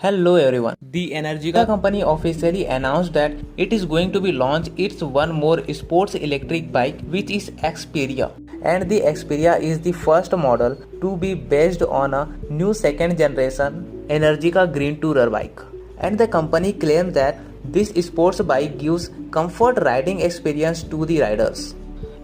Hello everyone. The Energica company officially announced that it is going to be launch its one more sports electric bike, which is Xperia. And the Xperia is the first model to be based on a new second generation Energica Green Tourer bike. And the company claims that this sports bike gives comfort riding experience to the riders.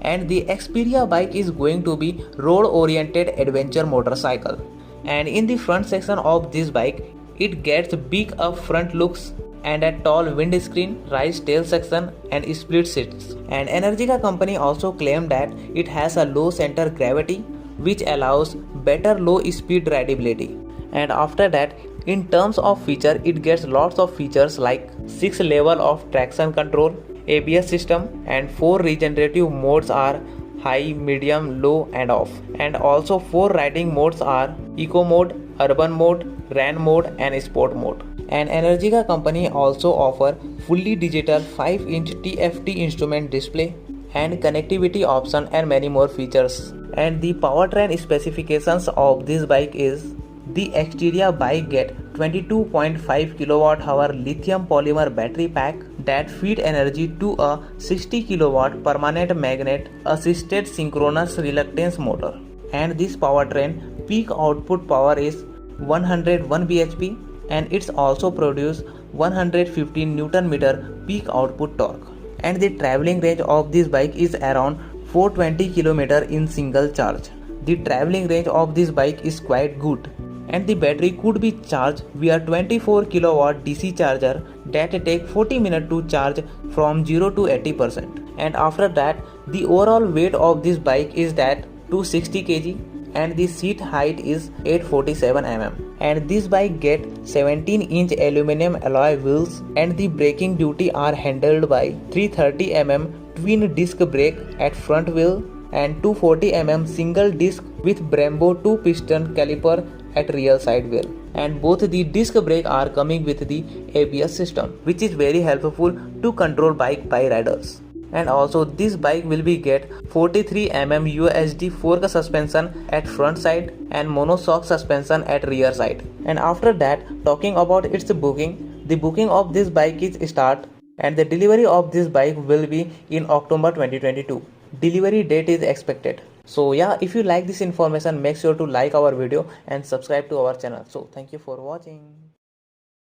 And the Xperia bike is going to be road-oriented adventure motorcycle. And in the front section of this bike, it gets big up front looks and a tall windscreen, raised tail section and split seats. And Energica company also claimed that it has a low center gravity which allows better low speed rideability. And after that, in terms of feature, it gets lots of features like 6 level of traction control, ABS system and 4 regenerative modes are high, medium, low and off. And also 4 riding modes are eco mode, urban mode, RAN mode and sport mode. And Energica company also offer fully digital 5-inch TFT instrument display and connectivity option and many more features. And the powertrain specifications of this bike is the Xperia bike get 22.5 kWh lithium polymer battery pack that feed energy to a 60 kW permanent magnet assisted synchronous reluctance motor. And this powertrain peak output power is 101 bhp and it's also produce 115 Nm peak output torque. And the traveling range of this bike is around 420 km in single charge. The traveling range of this bike is quite good. And the battery could be charged via 24 kW DC charger that take 40 minutes to charge from 0 to 80%. And after that, the overall weight of this bike is that 260 kg and the seat height is 847 mm. And this bike get 17-inch aluminum alloy wheels and the braking duty are handled by 330 mm twin disc brake at front wheel and 240 mm single disc with Brembo 2-piston caliper at rear side wheel. And both the disc brake are coming with the ABS system, which is very helpful to control bike by riders. And also this bike will be get 43 mm USD fork suspension at front side and monoshock suspension at rear side. And after that, talking about its booking, the booking of this bike is start and the delivery of this bike will be in October 2022. Delivery date is expected. So yeah, if you like this information, make sure to like our video and subscribe to our channel. So thank you for watching.